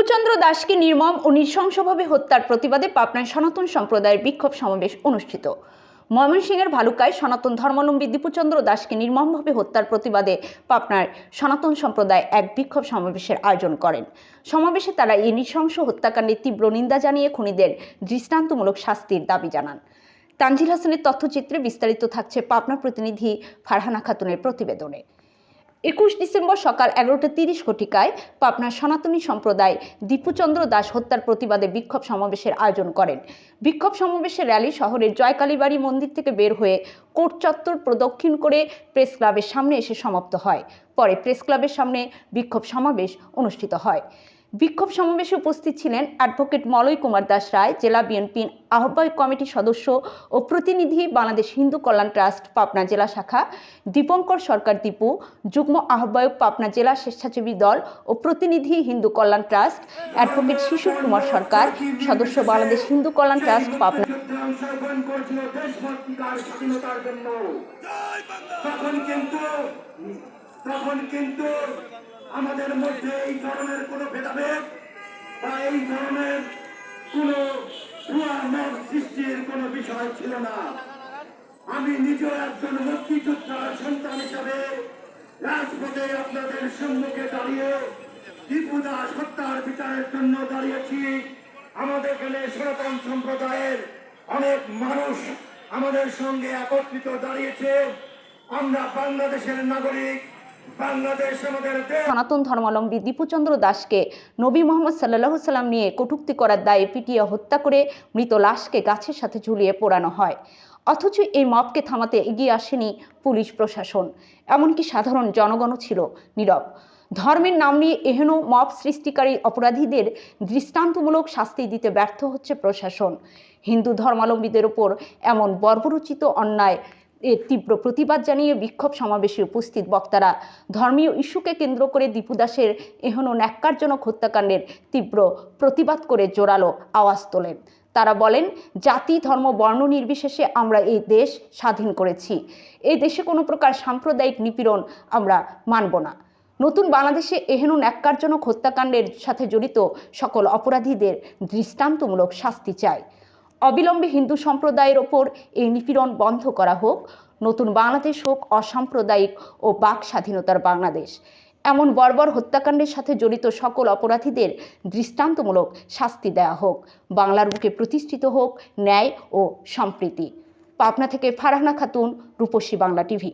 দীপুচন্দ্র দাসকে নির্মম ও নৃশংসভাবে হত্যার প্রতিবাদে পাবনায় সনাতন সম্প্রদায়ের বিক্ষোভ সমাবেশ অনুষ্ঠিত। ময়মনসিংহের ভালুকায় সনাতন ধর্মাবলম্বী দীপুচন্দ্র দাসকে নির্মমভাবে হত্যার প্রতিবাদে পাবনার সনাতন সম্প্রদায় এক বিক্ষোভ সমাবেশের আয়োজন করেন। সমাবেশে তারা এই নৃশংস হত্যাকাণ্ডের তীব্র নিন্দা জানিয়ে খুনিদের দৃষ্টান্তমূলক শাস্তির দাবি জানান। তানজিল হাসানের তথ্যচিত্রে বিস্তারিত থাকছে পাবনা প্রতিনিধি ফারহানা খাতুনের প্রতিবেদনে। 21 ডিসেম্বর সকাল 11:30 ঘটিকায় পাবনার সনাতনী সম্প্রদায় দীপুচন্দ্র দাস হত্যার প্রতিবাদে বিক্ষোভ সমাবেশের আয়োজন করেন। বিক্ষোভ সমাবেশের র্যালি শহরের জয়কালীবাড়ি মন্দির থেকে বের হয়ে কোর্ট চত্বর প্রদক্ষিণ করে প্রেস ক্লাবের সামনে এসে সমাপ্ত হয়। পরে প্রেস ক্লাবের সামনে বিক্ষোভ সমাবেশ অনুষ্ঠিত হয়। বিক্ষোভ সমাবেশে উপস্থিত ছিলেন অ্যাডভোকেট মলয় কুমার দাস রায়, জেলা বিএনপির আহ্বায়ক কমিটির সদস্য ও প্রতিনিধি, বাংলাদেশ হিন্দু কল্যাণ ট্রাস্ট পাবনা জেলা শাখা, দীপঙ্কর সরকার দীপু, যুগ্ম আহ্বায়ক পাবনা জেলা স্বেচ্ছাসেবী দল ও প্রতিনিধি হিন্দু কল্যাণ ট্রাস্ট, অ্যাডভোকেট শিশু কুমার সরকার, সদস্য বাংলাদেশ হিন্দু কল্যাণ ট্রাস্ট পাবনা। তখন কিন্তু আমাদের মধ্যে এই ধরনের কোনো ভেদাভেদ বা এই ধরনের কোনো ভুয়া মত সৃষ্টির কোনো বিষয় ছিল না। আমি নিজেও একজন মুক্তিযোদ্ধার সন্তান হিসাবে রাজপথে আপনাদের সম্মুখে দাঁড়িয়ে দীপু দাস হত্যার বিচারের জন্য দাঁড়িয়েছি। আমাদের এখানে সনাতন সম্প্রদায়ের অনেক মানুষ আমাদের সঙ্গে একত্রিত দাঁড়িয়েছে। আমরা বাংলাদেশের নাগরিক, বাংলাদেশ আমাদের দেশ। সনাতন ধর্মাবলম্বী দীপুচন্দ্র দাসকে নবী মোহাম্মদ সাল্লাল্লাহু সাল্লাম নিয়ে কটূক্তি করার দায়ে পিটিয়ে হত্যা করে মৃত লাশকে গাছের সাথে ঝুলিয়ে পোড়ানো হয়। অথচ এই মবকে থামাতে এগিয়ে আসেনি পুলিশ প্রশাসন, এমনকি সাধারণ জনগণও ছিল নীরব। ধর্মের নাম নিয়ে এহেন মব সৃষ্টিকারী অপরাধীদের দৃষ্টান্তমূলক শাস্তি দিতে ব্যর্থ হচ্ছে প্রশাসন। হিন্দু ধর্মাবলম্বীদের ওপর এমন বর্বরোচিত অন্যায় এর তীব্র প্রতিবাদ জানিয়ে বিক্ষোভ সমাবেশে উপস্থিত বক্তারা ধর্মীয় ইস্যুকে কেন্দ্র করে দীপু দাসের এহেন ন্যাক্কারজনক হত্যাকাণ্ডের তীব্র প্রতিবাদ করে জোরালো আওয়াজ তোলেন। তারা বলেন, জাতি, ধর্ম, বর্ণ নির্বিশেষে আমরা এই দেশ স্বাধীন করেছি। এই দেশে কোনো প্রকার সাম্প্রদায়িক নিপীড়ন আমরা মানব না। নতুন বাংলাদেশে এহেন ন্যাক্কারজনক হত্যাকাণ্ডের সাথে জড়িত সকল অপরাধীদের দৃষ্টান্তমূলক শাস্তি চাই। অবিলম্বে হিন্দু সম্প্রদায়ের ওপর এই নিপীড়ন বন্ধ করা হোক। নতুন বাংলাদেশ হোক অসাম্প্রদায়িক ও বাক স্বাধীনতার বাংলাদেশ। এমন বর্বর হত্যাকাণ্ডের সাথে জড়িত সকল অপরাধীদের দৃষ্টান্তমূলক শাস্তি দেওয়া হোক। বাংলার বুকে প্রতিষ্ঠিত হোক ন্যায় ও সম্প্রীতি। পাবনা থেকে ফারহানা খাতুন, রূপসী বাংলা টিভি।